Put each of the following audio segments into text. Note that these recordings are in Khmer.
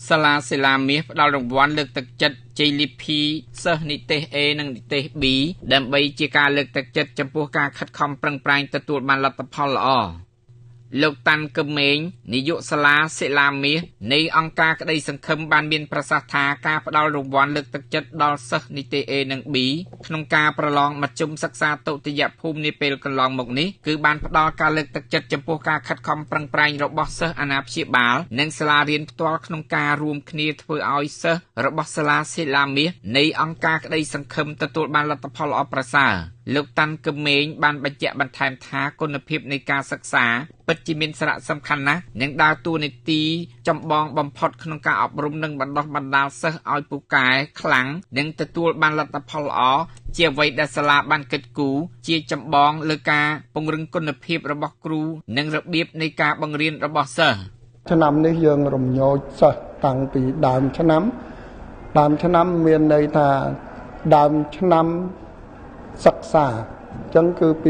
សាលាសិលាមាសផ្ដល់រង្វាន់លើកទឹកចិត្ត JLP សិស្សនិទេស A និងនិទេស B ដើម្បីជាការលើកទឹកចិត្តចំពោះការខិតខំប្រឹងប្រែងទទួលបានលទ្ធផលល្អលោកតាន់កឹមមេងនាយកសាលាសិលាមាសនៃអង្គការក្តីសង្ឃឹមបានមានប្រសាសន៍ថាការផ្ដល់រង្វាន់លើកទឹកចិត្តដល់សិស្សនិទេស A និង B ក្នុងការប្រឡងមធ្យមសិក្សាទុតិយភូមិនាពេលកន្លងមកនេះគឺបានផ្ដល់ការលើកទឹកចិត្តចំពោះការខិតខំប្រឹងប្រែងរបស់សិស្សអាណាព្យាបាលនិងសាលារៀនផ្ទាល់ក្នុងការរួមគ្នាធ្វើឲ្យសិស្សរបស់សាលាសិលាមាសនៃអង្គការក្តីសង្ឃឹមទទួលបានលទ្ធផលល្អប្រសើរលោកតាន់កឹមមេងបានបញ្ជាក់បន្ថែមថាគុណភាពនៃការសិក្សាពិតជាមានសារៈសំខាន់ណាស់និងដើរតួនាទីចម្បងបំផុតក្នុងការអប់រំនិងបណ្ដុះបណ្ដាលសិស្សឲ្យពូកែខ្លាំងនិងទទួលបានលទ្ធផលល្អជាអ្វីដែលសាលាបានគិតគូរជាចម្បងលើការពង្រឹងគុណភាពរបស់គ្រូនិងរបៀបនៃការបង្រៀនរបស់សិស្សឆ្នាំនេះយើងរំញោចសិស្សតាំងពីដើមឆ្នាំមានន័យថាដើមឆ្នាំសិក្សាអញ្ចឹងគឺ2025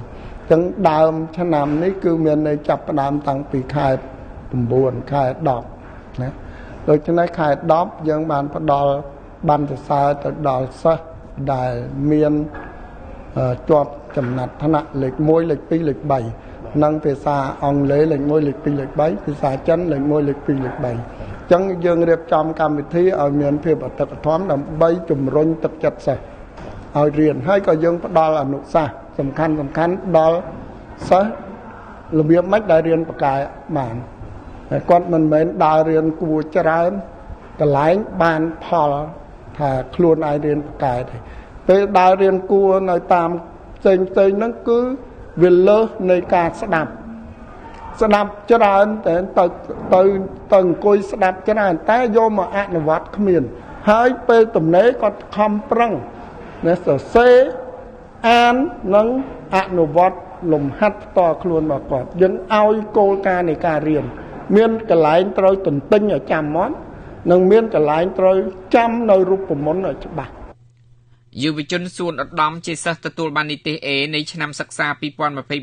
2026ចឹងដើមឆ្នាំនេះគឺមានន័យចាប់ផ្ដើមតាំងពីខែ9ខែ10ណាដូច្នេះខែ10យើងបានផ្ដល់បានសរសើរទៅដល់សិស្សដែលមានជាប់ចំណាត់ថ្នាក់លេខ1លេខ2លេខ3និងភាសាអង់គ្លេសលេខ1លេខ2លេខ3ភាសាចិនលេខ1លេខ2លេខ3អញ្ចឹងយើងរៀបចំកម្មវិធីឲ្យមានភាពអតិថិធម៌ដើម្បីជំរុញទឹកចិត្តសិស្សឲ្យរៀនហើយក៏យើងផ្ដល់អនុសាសន៍សំខាន់ដល់សិស្សរបៀបម៉េចដែលរៀនបកែបានតែគាត់មិនមែនដើររៀនគួរច្រើនកន្លែងបានផលថាខ្លួនឯងរៀនបកែទេពេលដើររៀនគួរនៅតាមផ្សេងហ្នឹងគឺវាលើសនៃការស្ដាប់ច្រើនតែទៅអង្គុយស្ដាប់ច្រើនតែយកមកអនុវត្តគ្មានហើយពេលទំនេរគាត់ខំប្រឹងណាសរសេរអាននិងអនុវត្តលំហាត់ផ្ទាល់ខ្លួនរបស់គាត់យើងឲ្យគោលការណ៍នៃការរៀនមានកន្លែងត្រូវទន្ទិញឲ្យចាំមកនិងមានកន្លែងត្រូវចាំនៅរូបមន្តឲ្យច្បាស់យុវជនសួនឧត្តមជាសិស្សទទួលបាននិទេស A នៃឆ្នាំសិក្សា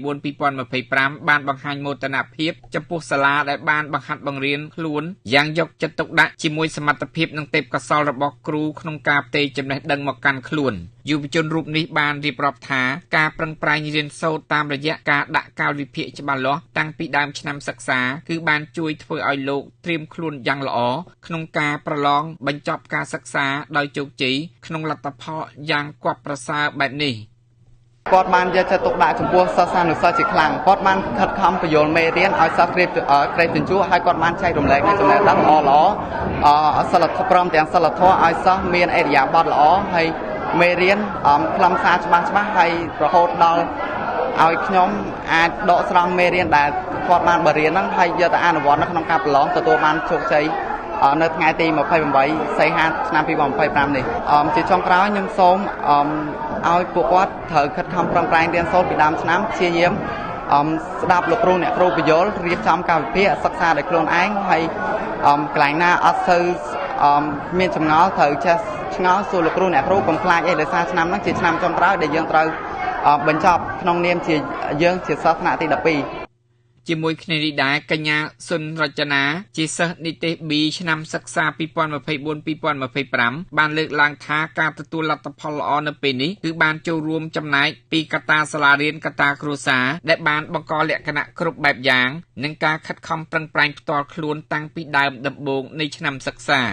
2024-2025 បានបង្ហាញមោទនភាពចំពោះសាលាដែលបានបង្ហាត់បង្រៀនខ្លួនយ៉ាងយកចិត្តទុកដាក់ជាមួយសមត្ថភាពនិងទេពកោសល្យរបស់គ្រូក្នុងការផ្ទេរចំណេះដឹងមកកាន់ខ្លួនយុវជនរូបនេះបានរៀបរាប់ថាការប្រឹងប្រែងរៀនសូត្រតាមរយៈការដាក់កាលវិភាគច្បាស់លាស់តាំងពីដើមឆ្នាំសិក្សាគឺបានជួយធ្វើឲ្យលោកត្រៀមខ្លួនយ៉ាងល្អក្នុងការប្រឡងបញ្ចប់ការសិក្សាដោយជោគជ័យក្នុងលទ្ធផលយ៉ាងគប់ប្រសើរបែបនេះគាត់បានយកចិត្តទុកដាក់ចំពោះសិស្សានុសិស្សជាខ្លាំងគាត់បានខិតខំបញ្យល់មេរៀនឲ្យសិស្សក្រេបជញ្ជក់ហើយគាត់បានចែករំលែកនូវចំណេះដឹងល្អសិលធម៌ព្រមទាំងសិលធម៌ឲ្យសិស្សមានឥរិយាបថល្អហើយមេរៀនខ្លឹមសារច្បាស់ហើយរហូតដល់ឲ្យខ្ញុំអាចដកស្រង់មេរៀនដែលគាត់បានបរៀនហ្នឹងហើយយកទៅអនុវត្តនៅក្នុងការប្រឡងទទួលបានជោគជ័យនៅថ្ងៃទី28សីហាឆ្នាំ2025នេះជាចុងក្រោយខ្ញុំសូមឲ្យពួកគាត់ត្រូវខិតខំប្រឹងប្រែងរៀនសូត្រពីដើមឆ្នាំព្យាយាមស្ដាប់លោកគ្រូអ្នកគ្រូបញ្យល់រៀបចំកាលវិភាគសិក្សាដោយខ្លួនឯងហើយកន្លែងណាអត់សូវមានចម្ងល់ត្រូវចេះឆ្ងល់សួរលោកគ្រូអ្នកគ្រូកុំខ្លាចអីដោយសារឆ្នាំហ្នឹងជាឆ្នាំចុងក្រោយដែលយើងត្រូវបញ្ចប់ក្នុងនាមជាយើងជាសិស្សថ្នាក់ទី12ជាមួយគ្នានេះដែរកញ្ញាសុនរចនាជាសិស្សនិទេស B ឆ្នាំសិក្សា 2024-2025 បានលើកឡើងថាការទទួលលទ្ធផលល្អនៅពេលនេះគឺបានចូលរួមចំណែកពីកត្តាសាលារៀនកត្តាគ្រួសារដែលបានបង្កលក្ខណៈគ្រប់បែបយ៉ាងនិងការខិតខំប្រឹងប្រែងផ្ទាល់ខ្លួនតាំងពីដើមដំបូងនៃឆ្នាំសិក្សា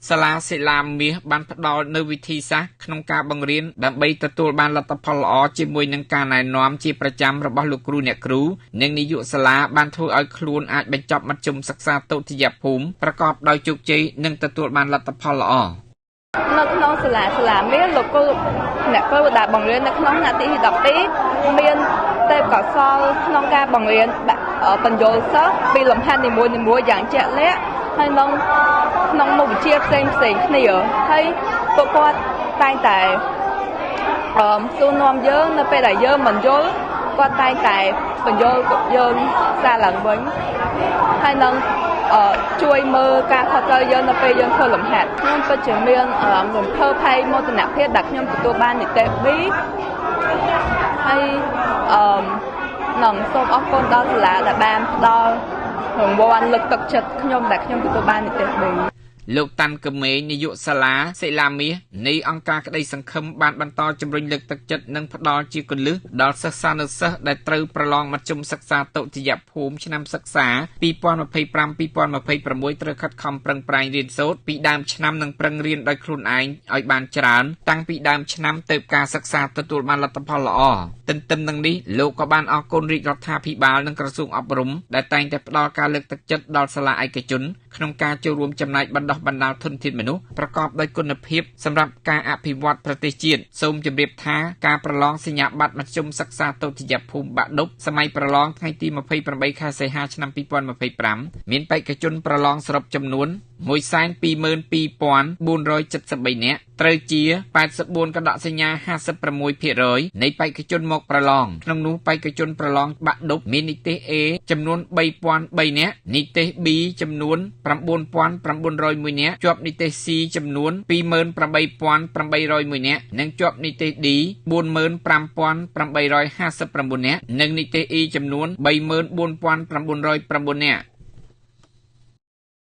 សាលាសិលាមាសបានផ្ដល់នូវវិធីសាស្ត្រក្នុងការបង្រៀនដើម្បីទទួលបានលទ្ធផលល្អជាមួយនឹងការណែនាំជាប្រចាំរបស់លោកគ្រូអ្នកគ្រូនិងនាយកសាលាបានធ្វើឲ្យខ្លួនអាចបញ្ចប់មធ្យមសិក្សាទុតិយភូមិប្រកបដោយជោគជ័យនិងទទួលបានលទ្ធផលល្អនៅក្នុងសាលាមាសលោកគ្រូអ្នកគ្រូដែលបង្រៀននៅក្នុងថ្នាក់ទី12មានទេពកោសល្យក្នុងការបង្រៀនបញ្យល់សិស្សពីលំហាត់នីមួយៗយ៉ាងជាក់លាក់ហើយក្នុងមុខវិជ្ជាផ្សេងគ្នាហើយពួកគាត់តែងតែសួរនាំយើងនៅពេលដែលយើងមិនយល់គាត់តែងតែបញ្យល់យើងសារឡើងវិញហើយនឹងជួយមើលការខុសត្រូវយើងនៅពេលយើងធ្វើលំហាត់ខ្ញុំពិតជាមានរំភើបភ័យមោទនភាពដែលខ្ញុំទទួលបាននិទេស B ហើយនឹងសូមអរគុណដល់សាលាដែលបានផ្ដល់ រង្វាន់លើកទឹកចិត្តខ្ញុំដែលខ្ញុំទទួលបាននិទេសBលោកតាន់កមេនាយកសាលាសិលាមាសនៃអង្គការក្តីសង្ឃឹមបានបន្តជំរុញលើកទឹកចិត្តនិងផ្ដល់ជាគន្លឹះដល់សិស្សានុសិស្សដែលត្រូវប្រឡងមធ្យមសិក្សាទុតិយភូមិឆ្នាំសិក្សា 2025-2026 ត្រូវខិតខំប្រឹងប្រែងរៀនសូត្រពីដើមឆ្នាំនិងប្រឹងរៀនដោយខ្លួនឯងឲ្យបានច្រើនតាំងពីដើមឆ្នាំទៅការសិក្សាទទួលបានលទ្ធផលល្អទន្ទឹមនឹងនេះលោកក៏បានអរគុណរាជរដ្ឋាភិបាលនិងក្រសួងអប់រំដែលតែងតែផ្ដល់ការលើកទឹកចិត្តដល់សាលាឯកជនក្នុងការចូលរួមចំណែកបណ្ដុះបណ្ដាលធនធានមនុស្សប្រកបដោយគុណភាពសម្រាប់ការអភិវឌ្ឍប្រទេសជាតិសូមជម្រាបថាការប្រឡងសញ្ញាបត្រមធ្យមសិក្សាទុតិយភូមិបាក់ឌុបសម័យប្រឡងថ្ងៃទី28ខែសីហាឆ្នាំ2025មានបេក្ខជនប្រឡងសរុបចំនួន 122,473 នាក់ត្រូវជា 84 កដកសញ្ញា 56% នៃបេក្ខជនមកប្រឡងក្នុងនោះបេក្ខជនប្រឡងបាក់ឌុបមាននិទេស A ចំនួន 3,003 នាក់និទេស B ចំនួន 9,901 នាក់ជាប់និទេស C ចំនួន 28,801 នាក់និងជាប់និទេស D 45,859 នាក់និងនិទេស E ចំនួន 34,909 នាក់